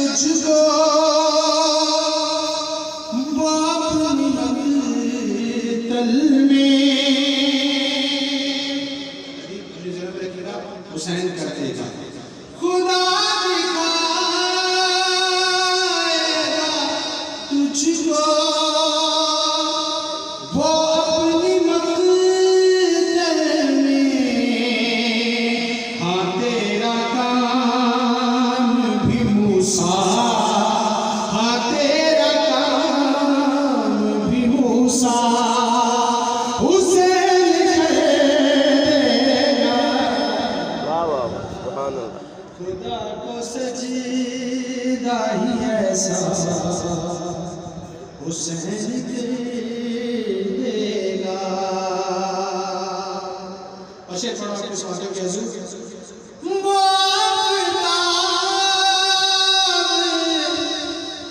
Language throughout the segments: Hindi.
तुझको तल में हुसैन कर देगा खुदा दिखाएगा तुझको वो अपनी मक़दर में। हाँ तेरा काम भी मूसा, हाँ तेरा काम भी मूसा खुदा को सजदा ही ऐसा हुसैन देगा। और शेर पढ़ो आपके स्वागत के हुजूर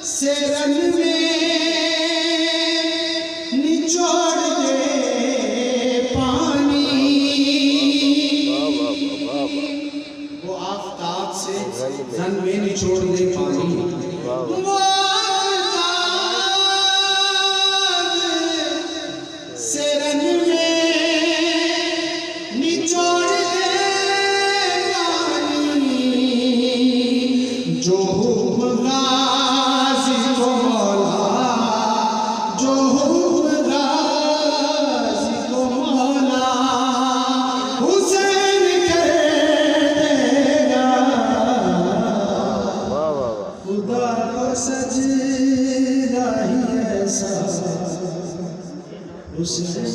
से रन में निचोड़ दे पानी, वो आफताब से रन में निचोड़ दे पानी। वो आफताब से रन में निचोड़ दे पानी, जो गाज़ी को मौला, जो गाज़ी को मौला हुसैन कर देगा। खुदा को सजदा ही ऐसा हुसैन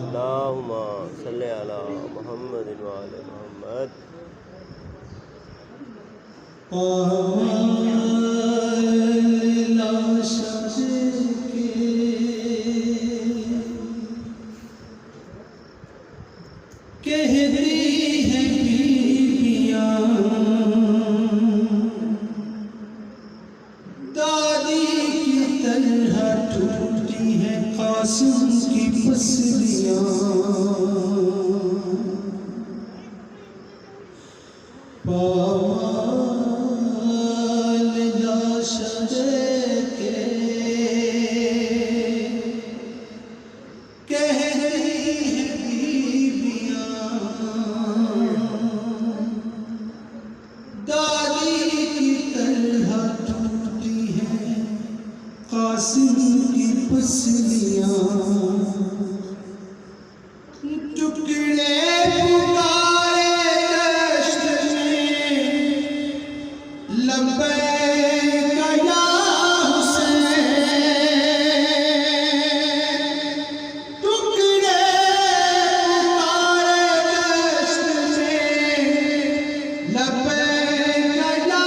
अल्लाहुम्मा सल्ली अला मुहम्मद व अला मुहम्मद। कहती है बीवियां दादी की तरह टूटी है कासिम की पसलियां। कासिम की पसलियां टुकड़े पुकारे दश्त में लब्बैक या हुसैन। टुकड़े पुकारे दश्त में लब्बैक या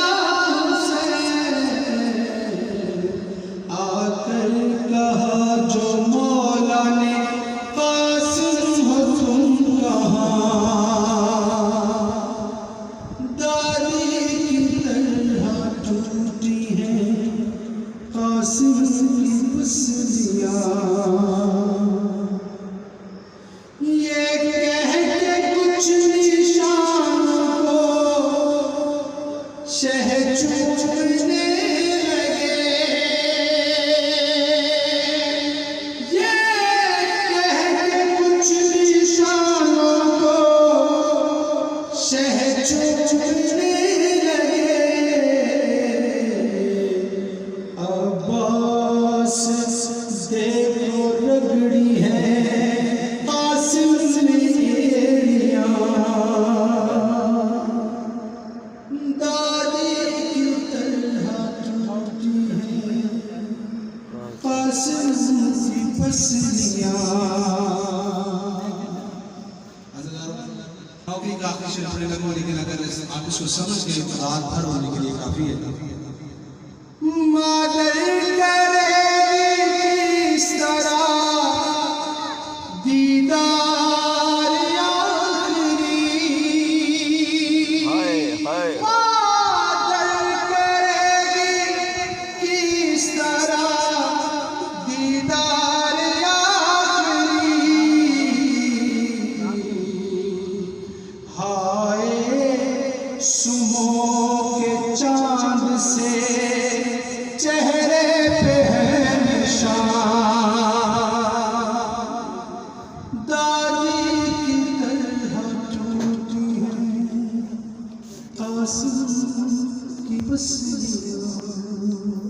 आकर कहा जो मौला ने कासिम हो तुम कहाँ। दादी की तरह टूटी है कासिम की पसलियां। ये कह के कुछ निशानों को शह चूमने देखो रगड़ी है कासिम ने एड़ियां। दादी की तरह टूटी है कासिम की पसलियां। नौकरी का आखिरी शेर पढ़ने लगो, लेकिन अगर आप इसको समझ गए तो रात भर होने के लिए काफी है। मादर करेगी किस तरह दीदार आखिरी, मादर करेगी किस तरह दीदार आखिरी।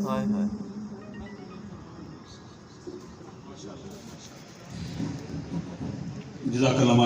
हाय हाय जज़ाकल्लाह।